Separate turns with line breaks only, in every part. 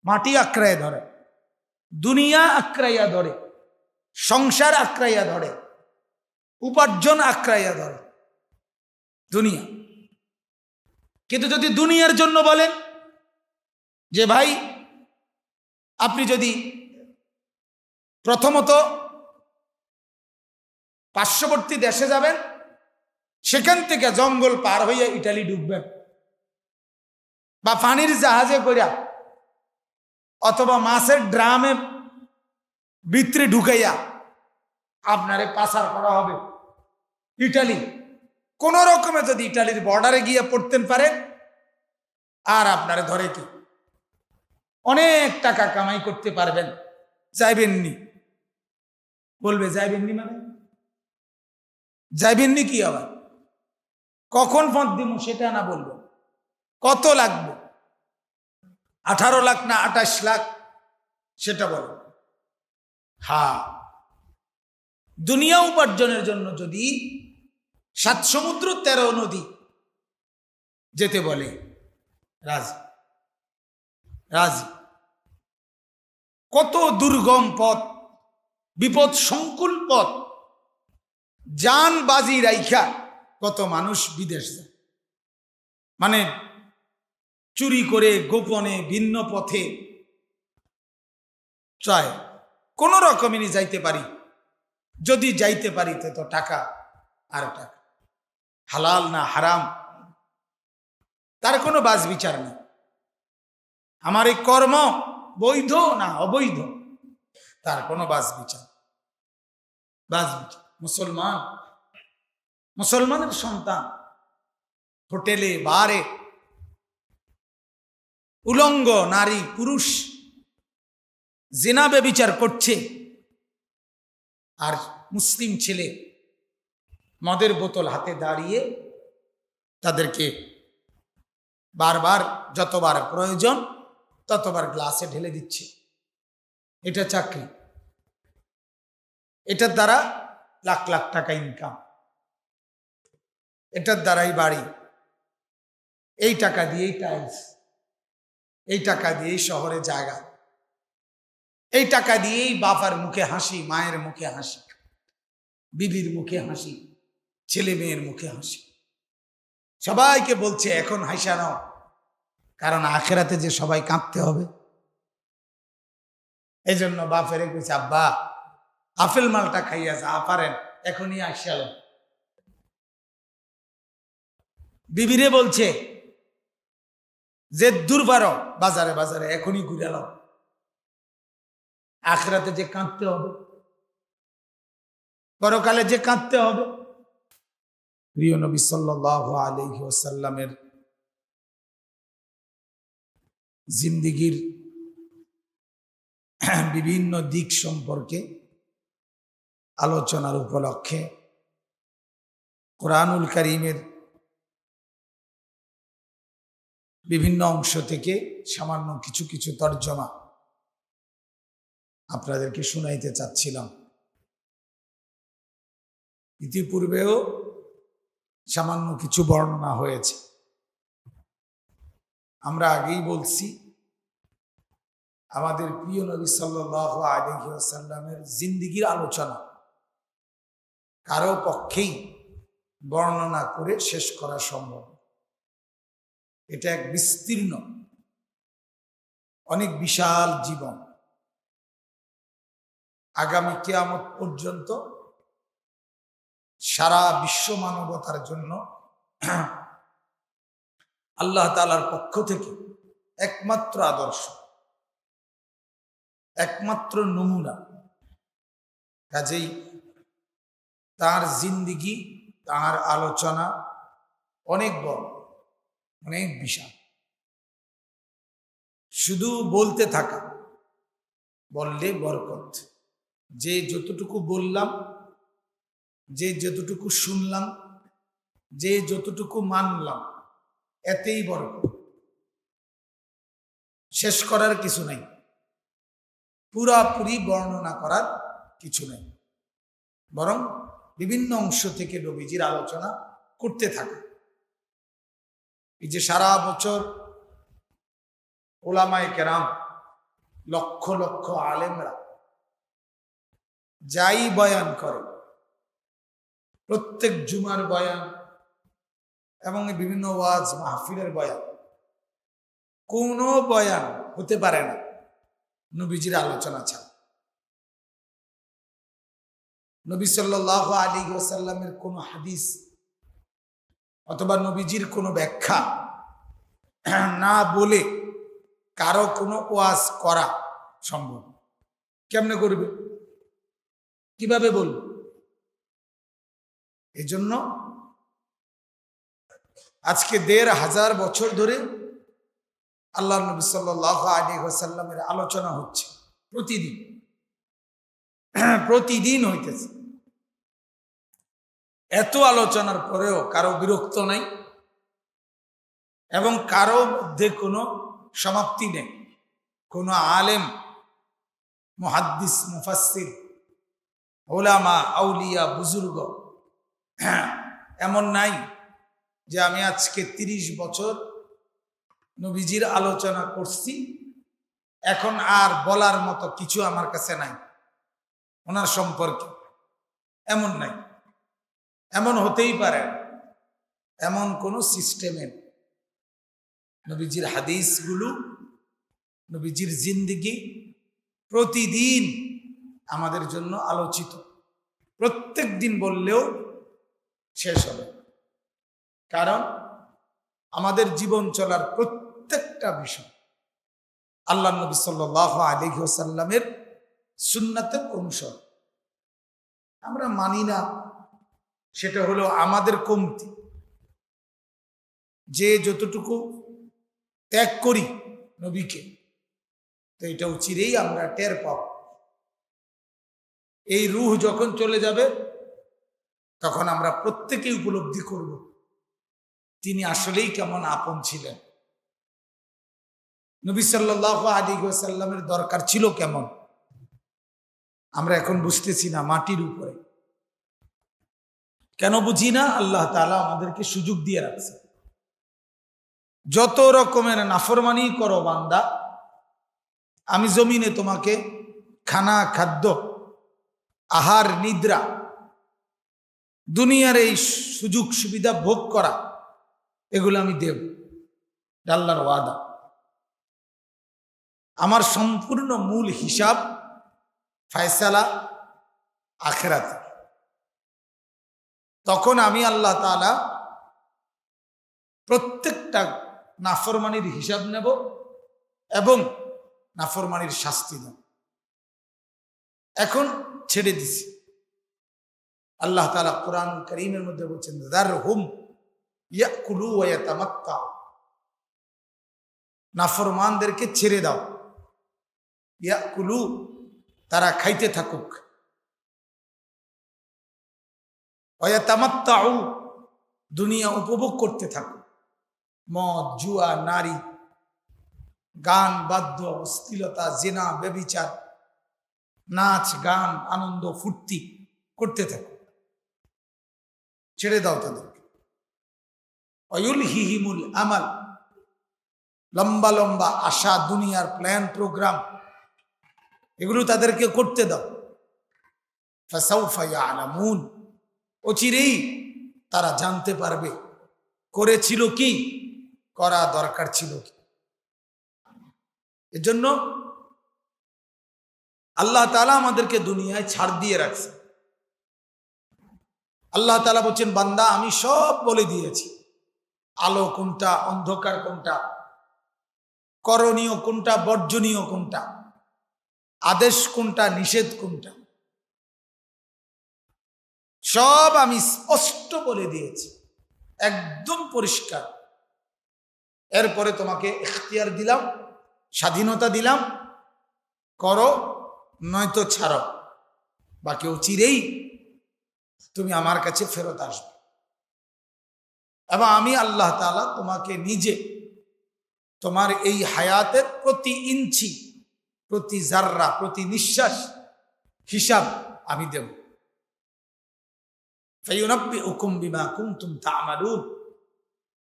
মাটি আঁকড়াইয়া ধরে, দুনিয়া আঁকড়াইয়া ধরে, সংসার আঁকড়াইয়া ধরে, উপার্জন আঁকড়াইয়া ধরে দুনিয়া। কিন্তু যদি দুনিয়ার জন্য বলেন যে ভাই আপনি যদি প্রথমত পার্শ্ববর্তী দেশে যাবেন, সেখান থেকে জঙ্গল পার হইয়া ইটালি ঢুকবেন, বা পানির জাহাজে কইরা অথবা মাছের ড্রামে ভিতরে ঢুকাইয়া আপনারে পাচার করা হবে ইটালি। কোন রকমে যদি ইটালির বর্ডারে গিয়ে পড়তেন পারেন, আর আপনারে ধরে কি অনেক টাকা কামাই করতে পারবেন। যাইবেননি, বলবে যাইবেননি মানে যাইবেননি কি আবার, কখন ফোন দিব সেটা না বলবেন, কত লাগবে 18 লাখ না 28 লাখ সেটা বলবেন। হ্যাঁ, দুনিয়া উপার্জনের জন্য যদি 7 সমুদ্র 13 নদী যেতে বলে রাজি রাজি। কত দুর্গম পথ, বিপদ সংকুল পথ, জান বাজি রাইখা কত মানুষ বিদেশ যায়, মানে চুরি করে গোপনে ভিন্ন পথে চায়। কোন রকমেরই যাইতে পারি, যদি যাইতে পারি তো টাকা আর টাকা, হালাল না হারাম তার কোনো বাজ বিচার নেই। আমার এই কর্ম বৈধ না অবৈধ তার কোনো বাজ বিচার। মুসলমানের সন্তান হোটেলে বারে উলঙ্গ নারী পুরুষ জিনা ব্যভিচার করছে, আর মুসলিম ছেলে মদের বোতল হাতে দাঁড়িয়ে তাদেরকে বারবার যতবার প্রয়োজন ততবার গ্লাসে ঢেলে দিচ্ছে। এটা চাকরি, এটার দ্বারা লাখ লাখ টাকা ইনকাম, এটার দ্বারাই বাড়ি, এই টাকা দিয়েই টাইলস, এই টাকা দিয়েই শহরে জায়গা, এই টাকা দিয়েই বাবার মুখে হাসি, মায়ের মুখে হাসি, বিবির মুখে হাসি, ছেলে মেয়ের মুখে হাসি। সবাইকে বলছে এখন হাসা নাও, কারণ আখেরাতে যে সবাই কাঁদতে হবে। এই জন্য বাপেরে কইছে আব্বা আপেল মালটা খাইয়া যা পারেন এখনই আসিয়াল। বিবিরে বলছে যে দূর পারো বাজারে বাজারে এখনই ঘুরে এলাম, আখেরাতে যে কাঁদতে হবে, পরকালে যে কাঁদতে হবে। প্রিয় নবী সাল্লাল্লাহু আলাইহি ওয়াসাল্লামের জিন্দেগীর বিভিন্ন দিক সম্পর্কে আলোচনার উপলক্ষে কোরআনুল কারীমের বিভিন্ন অংশ থেকে সামান্য কিছু কিছু তর্জমা আপনাদেরকে শুনাইতে চাচ্ছিলাম। ইতিপূর্বেও সামান্য কিছু বর্ণনা হয়েছে। আমরা আগেই বলছি আমাদের প্রিয় নবী সাল্লাল্লাহু আলাইহি ওয়াসাল্লামের জিন্দেগীর আলোচনা কারো পক্ষেই বর্ণনা করে শেষ করা সম্ভব। এটা এক বিস্তীর্ণ অনেক বিশাল জীবন। আগামী কিয়ামত পর্যন্ত সারা বিশ্ব মানবতার জন্য আল্লাহ তাআলার পক্ষ থেকে একমাত্র আদর্শ, একমাত্র নমুনা। কাজেই তার জিন্দেগী, তার আলোচনা অনেক বড়, অনেক বিশাল। শুধু বলতে থাকা, বললে বরকত। যে যতটুকু বললাম, যে যতটুকু শুনলাম, যে যতটুকু মানলাম, এতেই বরকত। শেষ করার কিছু নাই, পুরাপুরি বর্ণনা করার কিছু নাই, বরং বিভিন্ন অংশ থেকে নবীজির আলোচনা করতে থাকে। এই যে সারা বছর ওলামায়ে কেরাম লক্ষ লক্ষ আলেমরা যাই বয়ান করে, প্রত্যেক জুমার বয়ান এবং বিভিন্ন ওয়াজ মাহফিলের বয়ান, কোনো বয়ান হতে পারে না নবীজির আলোচনা ছাড়া। নবী সাল্লাল্লাহু আলাইহি ওয়াসাল্লামের কোন হাদিস অথবা নবীজির কোনো ব্যাখ্যা না বলে কারো কোনো ওয়াজ করা সম্ভব? কেমনে করবে? কিভাবে বলবে? এজন্য আজকে ১৫০০ বছর ধরে আল্লাহ নবী সাল্লাল্লাহু আলাইহি ওয়াসাল্লামের আলোচনা হচ্ছে প্রতিদিন, প্রতিদিন হইতেছে। এত আলোচনার পরেও কারো বিরক্ত নাই এবং কারো মধ্যে কোনো সমাপ্তি নেই। কোনো আলেম, মুহাদ্দিস, মুফাসসির, উলামা, আউলিয়া, বুজুর্গ এমন নাই যে আমি আজকে ৩০ বছর নবীজির আলোচনা করছি, এখন আর বলার মতো কিছু আমার কাছে নাই ওনার সম্পর্কে। এমন নাই, এমন হতেই পারে, এমন কোন সিস্টেমের নবীজির হাদিসগুলো, নবীজির জিন্দেগি প্রতিদিন আমাদের জন্য আলোচিত। প্রত্যেক দিন বললেও শেষ হবে, কারণ আমাদের জীবন চলার প্রত্যেকটা বিষয় আল্লাহ নবী সাল্লাল্লাহু আলাইহি ওয়াসাল্লামের সুন্নাতের অনুসরণ। আমরা মানি না, সেটা হলো আমাদের কমতি। যে যতটুকু ত্যাগ করি নবীকে, তো এটা চিরেই আমরা টের পাব। এই রূহ যখন চলে যাবে তখন আমরা প্রত্যেকেই উপলব্ধি করব তিনি আসলেই কেমন আপন ছিলেন, নবী সাল্লাল্লাহু আলাইহি ওয়াসাল্লামের দরকার ছিল কেমন। আমরা এখন বুঝতেছি না, মাটির উপরে। কেন বুঝি না? আল্লাহ তাআলা আমাদেরকে সুযোগ দিয়ে রাখছে। যত রকমের নাফরমানি করো বান্দা, আমি জমিনে তোমাকে খানা, খাদ্য, আহার, নিদ্রা, দুনিয়ার এই সুযোগ সুবিধা ভোগ করা, এগুলো আমি দেব, আল্লাহর ওয়াদা। আমার সম্পূর্ণ মূল হিসাব, ফায়সালা আখিরাতে। তখন আমি আল্লাহ তাআলা প্রত্যেকটা নাফরমানির হিসাব নেব এবং নাফরমানির শাস্তি দেব। এখন ছেড়ে দিছি। আল্লাহ তাআলা কোরআন কারীমের মধ্যে বলছেন, যারহুম ইয়াকুলু ওয়া ইয়াতামাত্তা, নাফরমানদেরকে ছেড়ে দাও। ইয়াকুলু, তারা খাইতে থাকুক। ওয়া ইয়াতামাত্তাউ, দুনিয়া উপভোগ করতে থাকুক। মদ, জুয়া, নারী, গান, বাদ্য, অশ্লীলতা, জিনা, ব্যভিচার, নাচ, গান, আনন্দ, ফুর্তি করতে থাকুক। ছেড়ে দাও তাদেরকে। ওয়ায়ুলহিহিমুল আমাল, লম্বা লম্বা আশা, দুনিয়ার প্ল্যান, প্রোগ্রাম, এগুলো তাদেরকে করতে দাও। ফাসাউফা ইয়ালামুন, অচিরেই তারা জানতে পারবে করেছিল কি, করা দরকার ছিল কি। এজন্য আল্লাহ তাআলা আমাদেরকে দুনিয়ায় ছাড় দিয়ে রাখছে। আল্লাহ তাআলা বলছেন, বান্দা আমি সব বলে দিয়েছি, আলো কোনটা, অন্ধকার কোনটা, করণীয় কোনটা, বর্জনীয় কোনটা, আদেশ কোনটা, নিষেধ কোনটা, সব আমি স্পষ্ট বলে দিয়েছি, একদম পরিষ্কার। এরপরে তোমাকে ইখতিয়ার দিলাম, স্বাধীনতা দিলাম, করো নয়তো ছাড়ো, বাকি চিরেই তুমি আমার কাছে ফেরত আসবে। এবং আমি আল্লাহ তাআলা তোমাকে নিজে তোমার এই হায়াতের প্রতি ইঞ্চি, প্রতি জাররা, প্রতি নিঃশ্বাস হিসাব আমি দেব। ফায়ুনাব্বিউকুম বিমা কুনতুম তা'মালুন,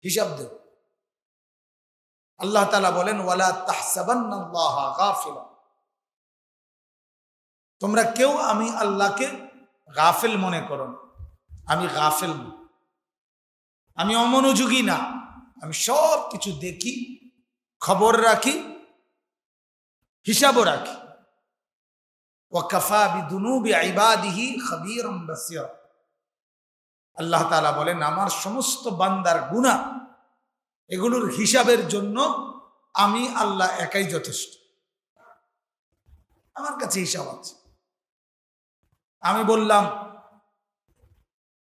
হিসাব দেব। আল্লাহ তাআলা বলেন, ওয়ালা তাহসাবান্নাল্লাহা গাফিলা, তোমরা কেউ আমি আল্লাহকে গাফেল মনে করো না। আমি গাফেল না, আমি অমনোযোগী না, আমি সব কিছু দেখি, খবর রাখি, হিসাবও রাখি। ওয়াকাফা বিদুনুবি ইবাদিহি খাবীরাম বাসীরা। আল্লাহ তাআলা বলেন, আমার সমস্ত বান্দার গুনাহ এগুলোর হিসাবের জন্য আমি আল্লাহ একাই যথেষ্ট। আমার কাছে হিসাব আছে। আমি বললাম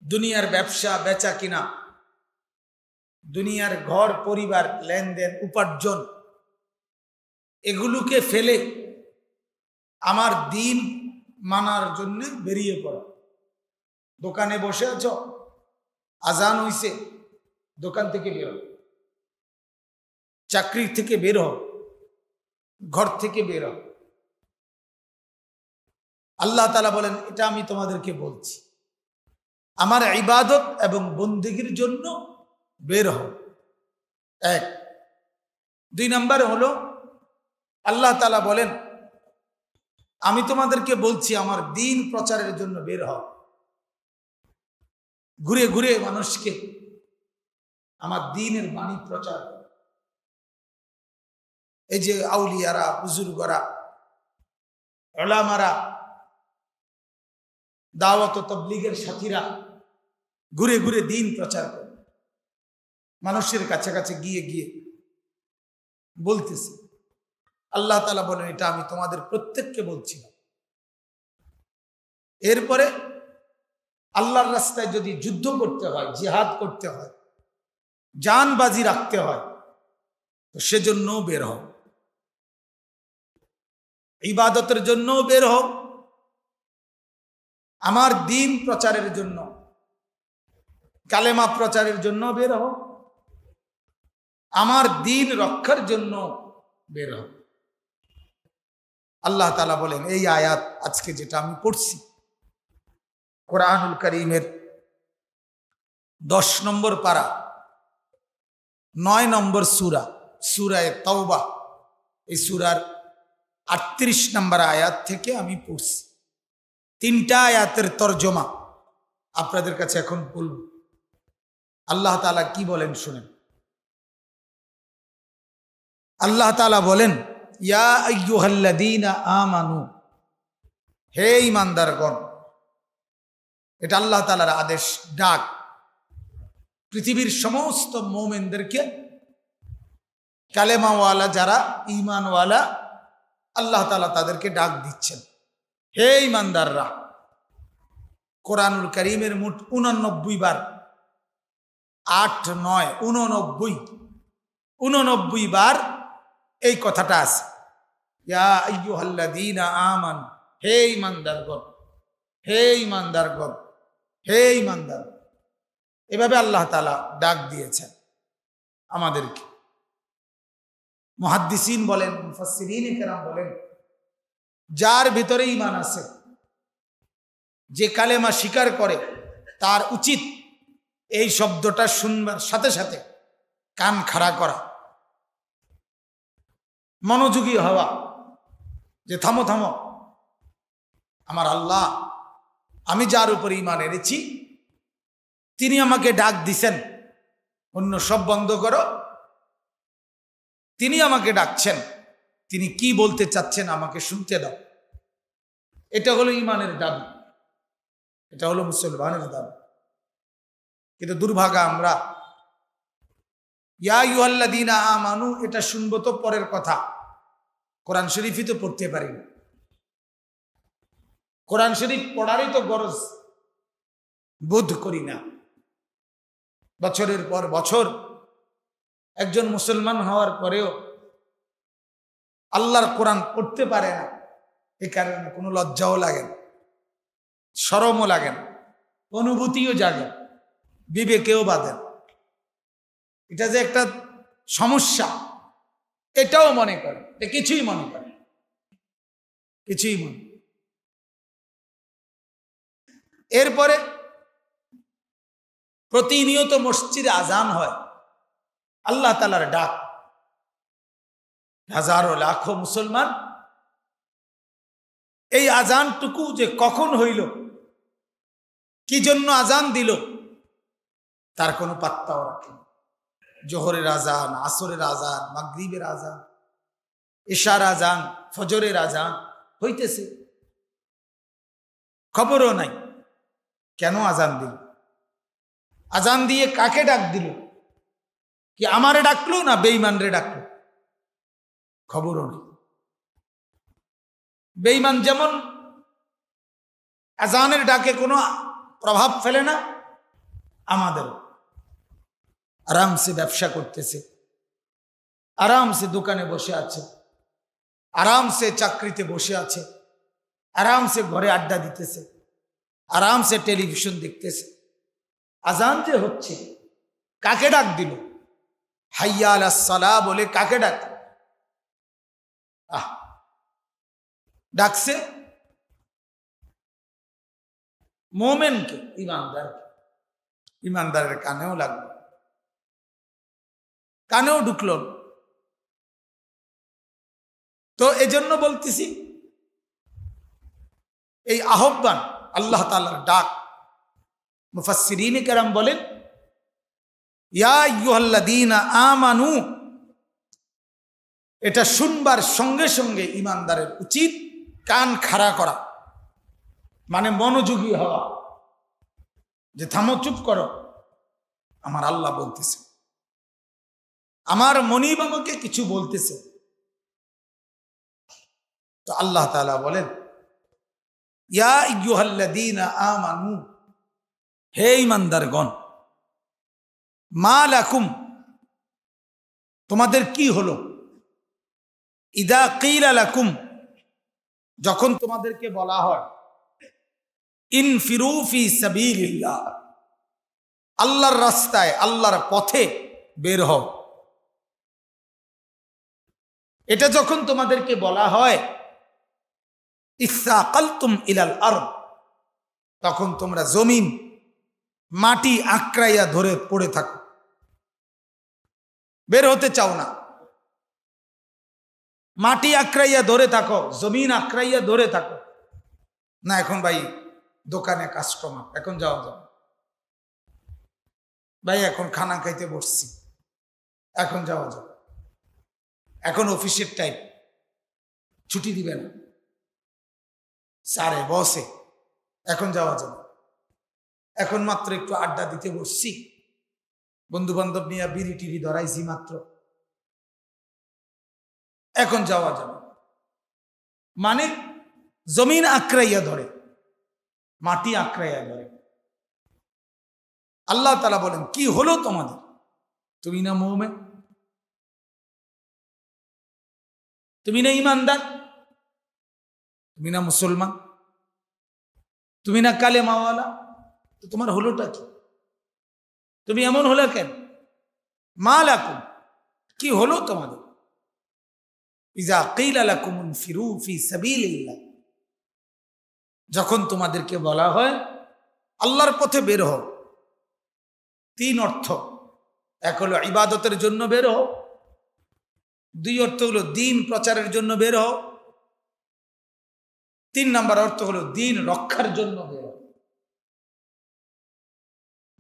দুনিয়ার ব্যবসা বেচা কিনা, দুনিয়ার ঘর পরিবার লেনদেন উপার্জন, এগুলোকে ফেলে আমার দিন মানার জন্য বেরিয়ে পড়ো। দোকানে বসে আছো, আজান হইছে, দোকান থেকে বের হও, চাকরি থেকে বের হও, ঘর থেকে বের হও। আল্লাহ তাআলা বলেন, এটা আমি তোমাদেরকে বলছি, আমার ইবাদত এবং বন্দেগীর জন্য বের হও। এক। 2 নম্বরে হলো আল্লাহ তাআলা বলেন, আমি তোমাদেরকে বলছি আমার দ্বীন প্রচারের জন্য বের হও। ঘুরে ঘুরে মানুষকে আমার দ্বীনের বাণী প্রচার। এই যে আউলিয়ারা, বুজুর্গরা, উলামারা, দাওয়াত ও তাবলীগের সাথীরা ঘুরে ঘুরে দ্বীন প্রচার করে, মানুষের কাছে কাছে গিয়ে গিয়ে বলতেছে। আল্লাহ তাআলা বলেন, এটা আমি তোমাদের প্রত্যেককে বলছি না। এরপরে আল্লাহর রাস্তায় যদি যুদ্ধ করতে হয়, জিহাদ করতে হয়, জান বাজি রাখতে হয়, তো সেজন্য বের হও। ইবাদতের জন্য বের হও, আমার দ্বীন প্রচারের জন্য, কালেমা প্রচারের জন্য বের হও, আমার দ্বীন রক্ষার জন্য বের হও। আল্লাহ তাআলা বলেন, এই আয়াত আজকে যেটা আমি পড়ছি কোরআনুল কারীমের 10 নম্বর পারা, 9 নম্বর সূরা, সূরা তাওবা, এই সূরার 38 নম্বর আয়াত থেকে আমি পড়ছি। 3টা আয়াতের তরজমা আপনাদের কাছে এখন বলব। আল্লাহ তাআলা কি বলেন শুনেন। আল্লাহ তাআলা বলেন, ইয়া আইয়ুহাল্লাযীনা আমানু, হে ঈমানদারগণ। এটা আল্লাহ তাআলার আদেশ, ডাক। পৃথিবীর সমস্ত মুমিনদেরকে, কালেমাওয়ালা যারা ঈমানওয়ালা, আল্লাহ তাআলা তাদেরকে ডাক দিচ্ছেন, হে ঈমানদাররা। কোরআনুল কারীমের মোট 89 বার, 8, 9, 89 বার এই কথাটা আছে, ইয়া আইয়ুহাল্লাযীনা আমানু, হে ঈমানদারগণ, হে ঈমানদারগণ, হে ঈমানদার। এভাবে আল্লাহ তাআলা ডাক দিয়েছেন আমাদেরকে। মুহাদ্দিসিন বলেন, মুফাসসিরিনে কেরাম বলেন, যার ভিতরে ঈমান আছে, যে কালেমা স্বীকার করে, তার উচিত এই শব্দটা শুনবার সাথে সাথে কান খাড়া করা, মনোযোগী হওয়া, যে থামো থামো, আমার আল্লাহ, আমি যার উপর ঈমান এনেছি তিনি আমাকে ডাক দিছেন, অন্য সব বন্ধ করো, তিনি আমাকে ডাকছেন, তিনি কি বলতে চাচ্ছেন আমাকে শুনতে দাও। এটা হলো ঈমানের দাবি, এটা হলো মুসলমানের দাবি। কিন্তু দুর্ভাগা আমরা, ইয়া আইয়ুহাল্লাযীনা আমানু এটা শুনবো তো পরের কথা, কোরআন শরীফই তো পড়তে পারি না। কোরআন শরীফ পড়ারই তো গরজ বোধ করি না। বছরের পর বছর একজন মুসলমান হওয়ার পরেও আল্লাহর কোরআন পড়তে পারে না। এই কারণে কোনো লজ্জাও লাগে না, শরমও লাগে না, অনুভূতিও জাগে, বিবেকেও বাঁধে। এটা যে একটা সমস্যা, এটাও মনে করে, কিছুই মনে করে, কিছুই মনে। এরপরে প্রতিনিয়ত মসজিদে আজান হয়, আল্লাহ তাআলার ডাক। হাজারো লাখো মুসলমান এই আজানটুকু যে কখন হইল, কি জন্য আজান দিল, তার কোনো পাত্তাও রাখে না। জোহরের আজান, আসরের আজান, মাগরিবের আজান, ইশার আজান, ফজরের আজান হইতেছে, খবরও নাই কেন আজান দিল। আজান দিয়ে কাকে ডাক দিল, কি আমারে ডাকলো না বেঈমান রে ডাকলো, খবরও নেই। বেঈমান যেমন আজানের ডাকে কোনো প্রভাব ফেলে না, আমাদেরও আরামসে ব্যবসা করতেছে, আরামসে দোকানে বসে আছে, আরামসে চাকরিতে বসে আছে, আরামসে ঘরে আড্ডা দিতেছে, আরামসে টেলিভিশন দেখতেছে। আজান যে হচ্ছে, কাকে ডাক দিল, হাইয়া আলাস সালাহ বলে কাকে ডাক, ডাকছে মোমেনকে, ইমানদারকে। ইমানদারের কানেও লাগলো, কানেও ঢুকলো। তো এজন্য বলতেছি, এই আহ্বান আল্লাহ তাআলার ডাক, মুফাসসিরিনে কেরাম বলেন, ইয়া আইয়ুহাল্লাযীনা আমানু, এটা শুনবার সঙ্গে সঙ্গে ইমানদারের উচিত কান খাড়া করা, মানে মনোযোগী হওয়া, যে থামো, চুপ করো, আমার আল্লাহ বলতেছে, আমার মনিব আমাকে কিছু বলতেছে। তো আল্লাহ তাআলা বলেন, ইয়া আইয়ুহাল্লাযীনা আমানু, হে ঈমানদারগণ, মা লাকুম, তোমাদের কি হলো, ইদা কিলা লাকুম, যখন তোমাদেরকে বলা হয়, ইনফিরু ফি সাবিলিল্লাহ, আল্লাহর রাস্তায়, আল্লাহর পথে বের হও। এটা যখন তোমাদেরকে বলা হয়, ইসসাকালতুম ইলাল আরদ, তখন তোমরা জমিন, মাটি আঁকড়াইয়া ধরে পড়ে থাকো, বের হতে চাও না। মাটি আঁকড়াইয়া ধরে থাকো, জমিন আঁকড়াইয়া ধরে থাকো, না এখন ভাই দোকানে কাস্টমার, এখন যাওয়া যাবে, ভাই এখন খানা খাইতে বসছি, এখন যাওয়া যাবে, এখন অফিসের টাইম, ছুটি দিবে না, স্যারে বসে, এখন যাওয়া যাবে, এখন মাত্র একটু আড্ডা দিতে বসছি, বন্ধু বান্ধব নিয়ে বিড়ি টিড়ি ধরাইছি মাত্র, এখন যাওয়া যাবে। মানে জমিন আঁকড়াইয়া ধরে, মাটি আঁকড়াইয়া ধরে। আল্লাহ তাআলা বলেন, কি হলো তোমাদের, তুমি না মুমিন, তুমি না ঈমানদার, তুমি না মুসলমান, তুমি না কালেমাওয়ালা, তো তোমার হলোটা কি, তুমি এমন হলো কেন, মা লাকুম, কি হলো তোমাদের, ইজা কিলা লাকুম ইনফিরু ফি সাবিলিল্লাহ, যখন তোমাদেরকে বলা হয় আল্লাহর পথে বের হও। তিন অর্থ, এক হলো ইবাদতের জন্য বের হও, দুই অর্থ হলো দ্বীন প্রচারের জন্য বের হও, তিন নাম্বার অর্থ হলো দ্বীন রক্ষার জন্য বের হও।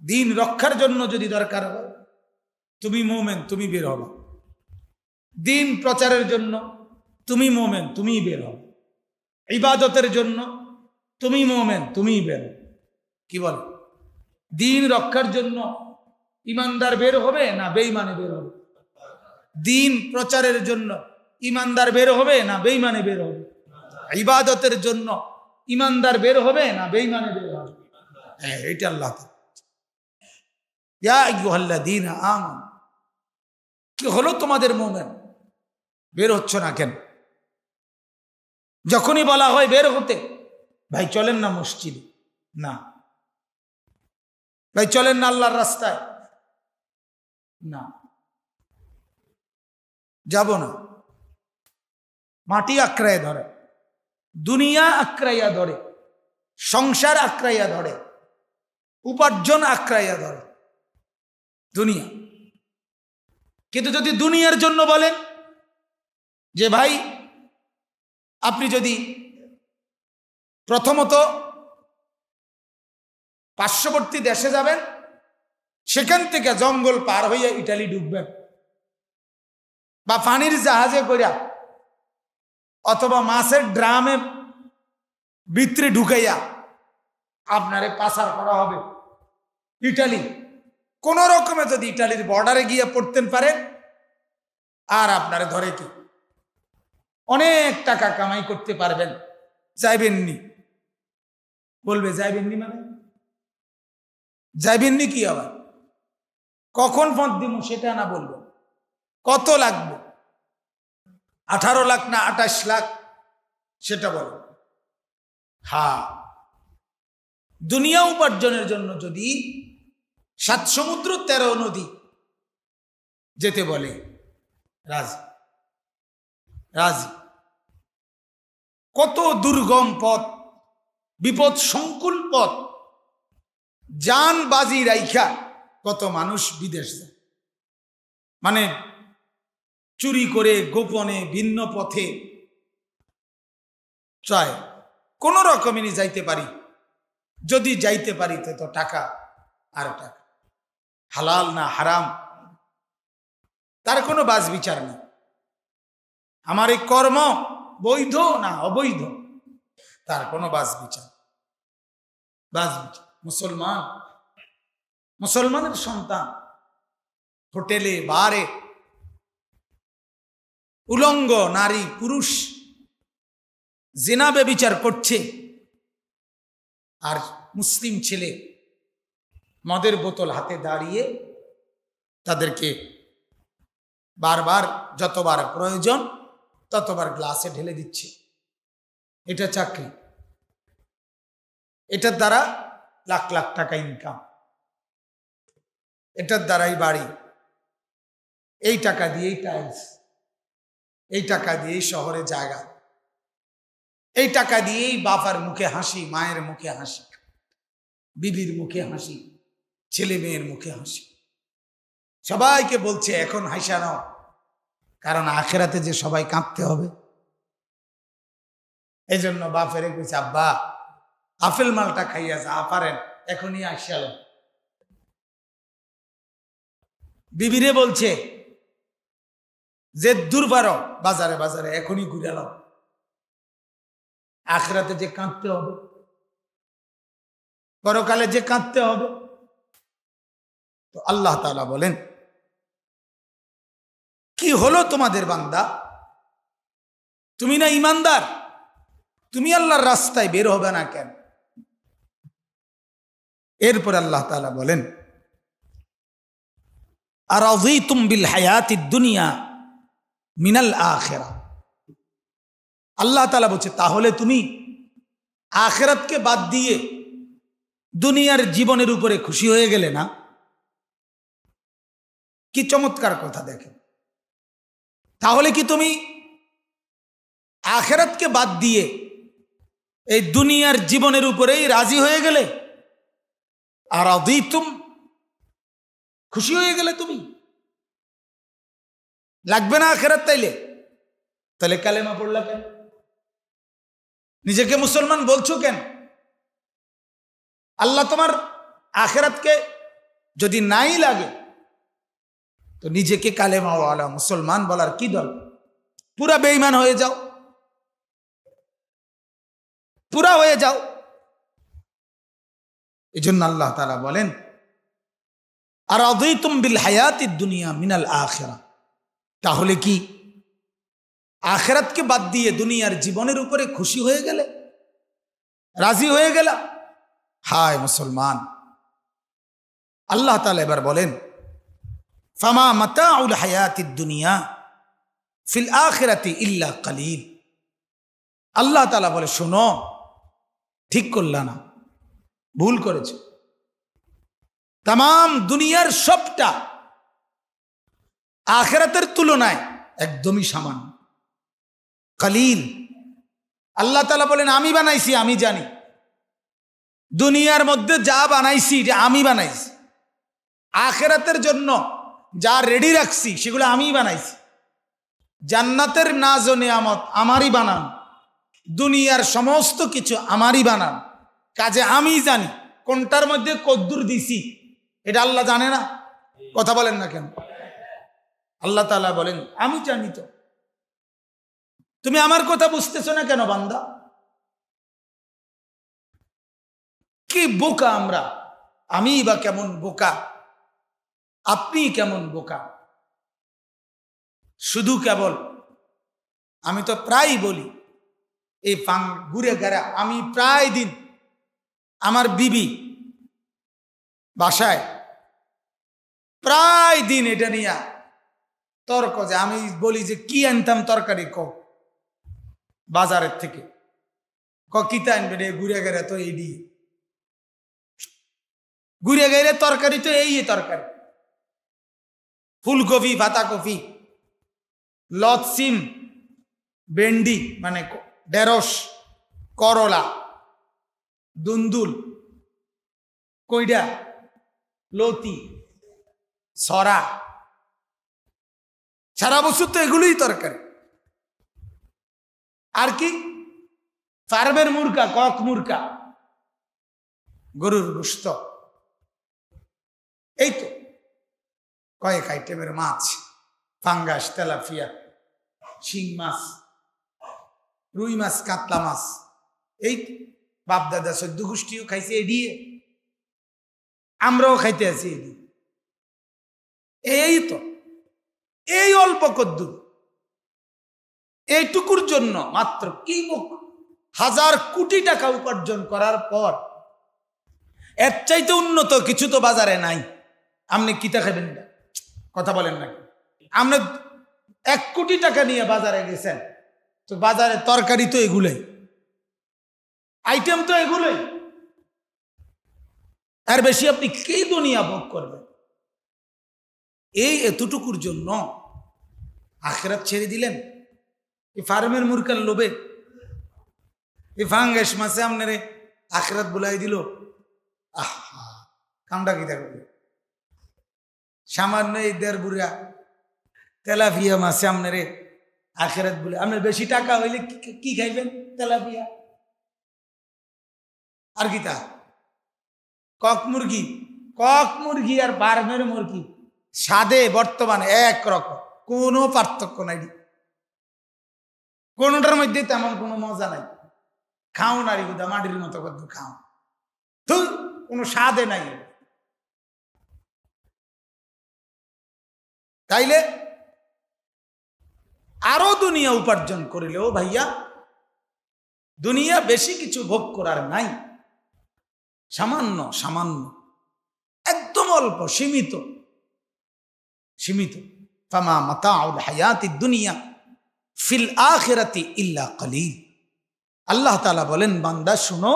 দ্বীন রক্ষার জন্য যদি দরকার হয়, তুমি মুমিন, তুমি বের হও। দ্বীন প্রচারের জন্য তুমি মুমিন, তুমি বের হও। ইবাদতের জন্য তুমি মুমিন, তুমি বের হও। কি বল, দ্বীন রক্ষার জন্য ইমানদার বের হবে না বেঈমানে বের হবে? দ্বীন প্রচারের জন্য ইমানদার বের হবে না বেঈমানে বের হবে? ইবাদতের জন্য ইমানদার বের হবে না বেঈমানে বের হবে? হ্যাঁ, এটা আল্লাহ। ইয়া আইয়ুহাল্লাযীনা আমানু, কি হলো তোমাদের মুমিন, বের হচ্ছ না কেন? যখনই বলা হয় বের হতে, ভাই চলেন না মসজিদে, না ভাই চলেন না আল্লাহর রাস্তায়, না যাব না। মাটি আঁকড়াইয়া ধরে, দুনিয়া আঁকড়াইয়া ধরে, সংসার আঁকড়াইয়া ধরে, উপার্জন আঁকড়াইয়া ধরে, দুনিয়া। কিন্তু যদি দুনিয়ার জন্য বলেন যে ভাই আপনি যদি প্রথমত পার্শ্ববর্তী দেশে যাবেন, সেখান থেকে জঙ্গল পার হইয়া ইটালি ঢুকবেন, বা পানির জাহাজে কইরা অথবা মাছের ড্রামে ভিতরে ঢুকাইয়া আপনারে পাচার করা হবে ইটালি। কোন রকমে যদি ইটালির বর্ডারে গিয়ে পড়তেন পারেন, আর আপনারে ধরে কি অনেক টাকা কামাই করতে পারবেন। যাইবেননি, বলবে যাইবেননি মানে যাইবেননি কি আবার, কখন ফোন দিব সেটা না বলবেন, কত লাগবে, 18 লাখ না 28 লাখ সেটা বলবেন। হ্যাঁ, দুনিয়া উপার্জনের জন্য যদি 7 সমুদ্র 13 নদী যেতে বলে, রাজি রাজি। কত দুর্গম পথ, বিপদ সংকুল পথ, জান বাজি রাইখা কত মানুষ বিদেশ যায়, মানে চুরি করে গোপনে ভিন্ন পথে চায়। কোন রকমেরই যাইতে পারি, যদি যাইতে পারি তো টাকা আর টাকা, হালাল না হারাম তার কোনো বাজ বিচার নেই। আমার এই কর্ম বৈধ না অবৈধ তার কোনো বাজ বিচার। মুসলমানের সন্তান হোটেলে বারে উলঙ্গ নারী পুরুষ জিনা ব্যভিচার করছে, আর মুসলিম ছেলে মদের বোতল হাতে দাঁড়িয়ে তাদেরকে বারবার যতবার প্রয়োজন ততবার গ্লাসে ঢেলে দিচ্ছে। এটা চাকরি, এটার দ্বারা লাখ লাখ টাকা ইনকাম, এটার দ্বারাই বাড়ি, এই টাকা দিয়েই টাইলস, এই টাকা দিয়েই শহরে জায়গা, এই টাকা দিয়েই বাবার মুখে হাসি, মায়ের মুখে হাসি, বিবির মুখে হাসি, ছেলে মেয়ের মুখে হাসি। সবাইকে বলছে এখন হাসা নাও, কারণ আখেরাতে যে সবাই কাঁদতে হবে। এই জন্য বাপেরে কইছে, আব্বা আপেল মালটা খাইয়া যা পারেন এখনই আসিয়াল। বিবিরে বলছে যে দূর পারো বাজারে বাজারে এখনই ঘুরে নাও, আখেরাতে যে কাঁদতে হবে, পরকালে যে কাঁদতে হবে। তো আল্লাহ তাআলা বলেন, কি হলো তোমাদের বান্দা, তুমি না ইমানদার, তুমি আল্লাহর রাস্তায় বের হবে না কেন? এরপর আল্লাহ তাআলা বলেন, আরাযীতুম বিল হায়াতিদ দুনিয়া মিনাল আখিরা। আল্লাহ তাআলা বলছে, তাহলে তুমি আখিরাতকে বাদ দিয়ে দুনিয়ার জীবনের উপরে খুশি হয়ে গেলে না? কি চমৎকার কথা দেখেন। তাহলে কি তুমি আখিরাতকে বাদ দিয়ে এই দুনিয়ার জীবনের উপরেই রাজি হয়ে গেলে? আর রাদিতুম, খুশি হয়ে গেলে তুমি? লাগবে না আখিরাত তাইলে? তাহলে কালেমা পড়লা কেন? নিজেকে মুসলমান বলছো কেন? আল্লাহ তোমার আখিরাতকে যদি নাই লাগে তো নিজেকে কালেমাওয়ালা মুসলমান বলার কি দরকার? পুরা বেঈমান হয়ে যাও, পুরা হয়ে যাও। এজন্য আল্লাহ তাআলা বলেন, আরাযীতুম বিল হায়াতিদ দুনিয়া মিনাল আখিরা। তাহলে কি আখিরাতকে বাদ দিয়ে দুনিয়ার জীবনের উপরে খুশি হয়ে গেলে, রাজি হয়ে গেলা? হায় মুসলমান। আল্লাহ তাআলা এবার বলেন, ফামা মাতাউল হায়াতিদ দুনিয়া ফিল আখিরাতি ইল্লা কালিল। আল্লাহ তাআলা বলে, শোনো, ঠিক করলা না, ভুল করেছে। তাম দুনিয়ার সবটা আখিরাতের তুলনায় একদমই সামান্য, কালিল। আল্লাহ তাআলা বলেন, আমি বানাইছি, আমি জানি। দুনিয়ার মধ্যে যা বানাইছি এটা আমি বানাইছি, আখিরাতের জন্য যা রেডি রাখছি সেগুলো আমিই বানাইছি। জান্নাতের নাজ ও নিয়ামত আমারই বানানো, দুনিয়ার সমস্ত কিছু আমারই বানান, কাজে আমি জানি কোনটার মধ্যে কদ্দুর দিছি, এটা আল্লাহ জানে না? কথা বলেন না কেন? আল্লাহ তাআলা বলেন আমি জানি। তো তুমি আমার কথা বুঝতেছো না কেন বান্দা? কি বোকা আমরা! আমি বা কেমন বোকা, আপনি কেমন বোকা! শুধু কেবল আমি তো প্রায় বলি এই ঘুরে গেরা, আমি প্রায় দিন আমার বিবি বাসায় প্রায় দিন এটা নিয়ে তর্ক, যে আমি বলি যে কি আনতাম তরকারি, বাজারের থেকে, কিতা আনবে রে, ঘুরে গেরা তো এই দিয়ে ঘুরে গেলে তরকারি তো এই তরকারি, ফুলকপি, পাতাকপি, লতসিম, ভেন্ডি মানে ঢেঁড়স, করলা, দুন্দুল, কইডা, লতি, সরা, সারা বছর তো এগুলোই তরকারি। আর কি ফার্মের মুরগা, কক মুরগা, গরুর গোশত, এই তো কয়েক আইটেমের মাছ, ফাঙ্গাস, তেলাপিয়া, শিং মাছ, রুই মাছ, কাতলা মাছ, এই বাপ দাদা সদ্য গোষ্ঠীও খাইছে এডিয়ে, আমরাও খাইতে আছি এডি। এই তো এই অল্প কদ্দুর, এইটুকুর জন্য মাত্র কি হাজার কোটি টাকা উপার্জন করার পর এর চাইতে উন্নত কিছু তো বাজারে নাই। আপনি কিতা খাবেন না? কথা বলেন না। আপনি 1 কোটি টাকা নিয়ে বাজারে গেছেন, তো বাজারে তরকারি তো এগুলোই, আইটেম তো এগুলোই, আর বেশি আপনি কি দুনিয়া ভোগ করবেন? এই এতটুকুর জন্য আখিরাত ছেড়ে দিলেন এই ফার্মের মুরগার লোভে, এই ফাঙ্গাস মাছে আপনারে আখিরাত বুলাই দিল। আহা, কামটা কি থাকবে? সামান্য এই 1.5 বুড়া তেলাপিয়া মাছে আপনারে আখিরাত বলে, আপনার বেশি টাকা হইলে কি খাইবেন? তেলাপিয়া। আর কি তা কক মুরগি আর ফার্মের মুরগি স্বাদে বর্তমানে একরকম, কোনো পার্থক্য নাই, কোনোটার মধ্যে তেমন কোনো মজা নাই। খাও নারী গুদা মাটির মতো কত খাও, তো কোনো স্বাদে নাই। তাইলে আরো দুনিয়া উপার্জন করিলেও ভাইয়া দুনিয়া বেশি কিছু ভোগ করার নাই, সামান্য সামান্য একদম অল্প সীমিত সীমিত। ফামা মাতাউল হায়াতিদ দুনিয়া ফিল আখিরাতি ইল্লা কলিল। আল্লাহ তাআলা বলেন বান্দা শুনো,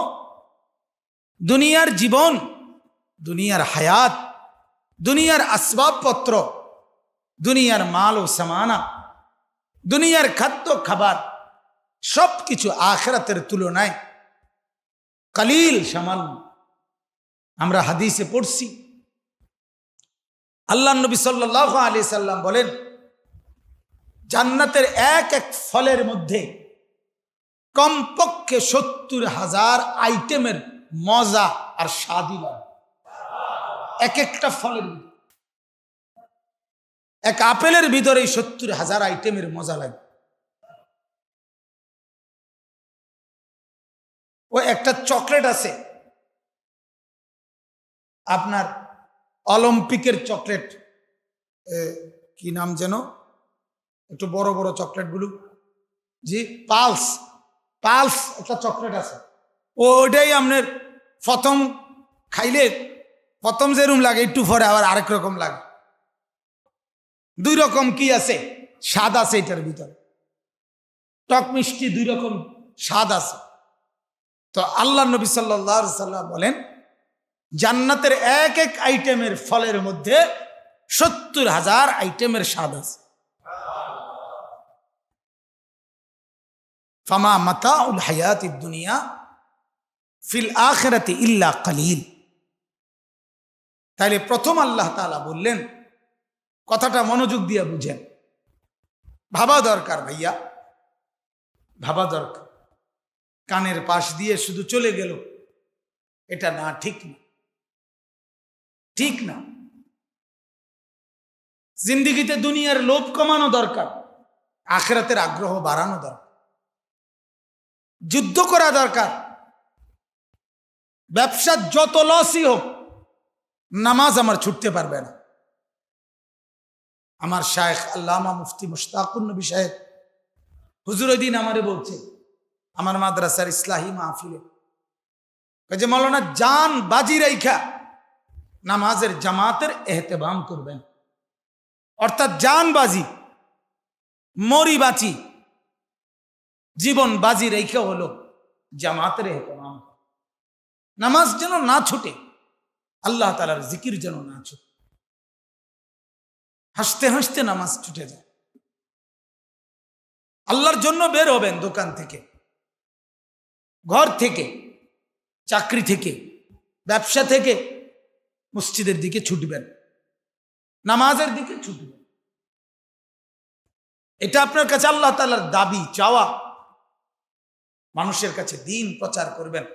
দুনিয়ার জীবন, দুনিয়ার হায়াত, দুনিয়ার আসবাবপত্র, দুনিয়ার মাল ও সামানা, দুনিয়ার খাদ্য খাবার সবকিছু আখিরাতের তুলনায় কলিল, সামান্য। আমরা হাদিসে পড়ছি আল্লাহ নবী সাল্লাল্লাহু আলাইহি সাল্লাম বলেন জান্নাতের এক এক ফলের মধ্যে কমপক্ষে 70,000 আইটেমের মজা আর স্বাদই লাগে। এক একটা ফলের, এক আপেলের ভিতরে 70,000 আইটেমের মজা লাগে। ও একটা চকলেট আছে আপনার অলিম্পিকের চকলেট, কি নাম যেন, একটু বড় বড় চকলেট গুলো, জি পালস একটা চকলেট আছে, ওটাই আপনার প্রথম খাইলে প্রথম যেরকম লাগে একটু পরে আবার আরেক রকম লাগে। 2 রকম কি আছে, স্বাদ আছে এটার ভিতরে, টক মিষ্টি 2 রকম স্বাদ আছে। তো আল্লাহ নবী সাল্লাল্লাহু আলাইহি সাল্লাম বলেন জান্নাতের এক এক আইটেমের ফলের মধ্যে 70,000 আইটেমের স্বাদ আছে। ফামা মাতাউল হায়াতিদ দুনিয়া ফিল আখিরাতি ইল্লা কলিল। তাহলে প্রথম আল্লাহ তাআলা বললেন, কথাটা মনোযোগ দিয়ে বুঝেন, ভাবা দরকার ভাইয়া, ভাবা দরকার। কানের পাশ দিয়ে শুধু চলে গেল, এটা না, ঠিক না, ঠিক না। জিন্দিগিতে দুনিয়ার লোভ কমানো দরকার, আখিরাতের আগ্রহ বাড়ানো দরকার, যুদ্ধ করা দরকার। ব্যবসা যত লসই হোক, নামাজ আমার ছুটতে পারবে না। আমার শায়েখ আল্লামা মুফতি মুশতাকুর নবী সাহেব হুজুর ওই দিন আমারে বলছে, আমার মাদ্রাসার ইসলাহি মাহফিলে, যে মৌলানা জান বাজি রাইখা নামাজের জামাতের এহতেমাম করবেন। অর্থাৎ জান বাজি, মরি বাঁচি, জীবন বাজি রেখে হলো জামাতের এহতেমাম। নামাজ যেন না ছুটে, আল্লাহ তাআলার জিকির যেন না ছুটে। হাসতে হাসতে নামাজ ছুটে যায়। আল্লাহর জন্য বের হবেন, দোকান থেকে, ঘর থেকে, চাকরি থেকে, ব্যবসা থেকে মসজিদের দিকে ছুটবেন, নামাজের দিকে ছুটবেন। এটা আপনার কাছে আল্লাহ তাআলার দাবি, চাওয়া। মানুষের কাছে দ্বীন প্রচার করবেন,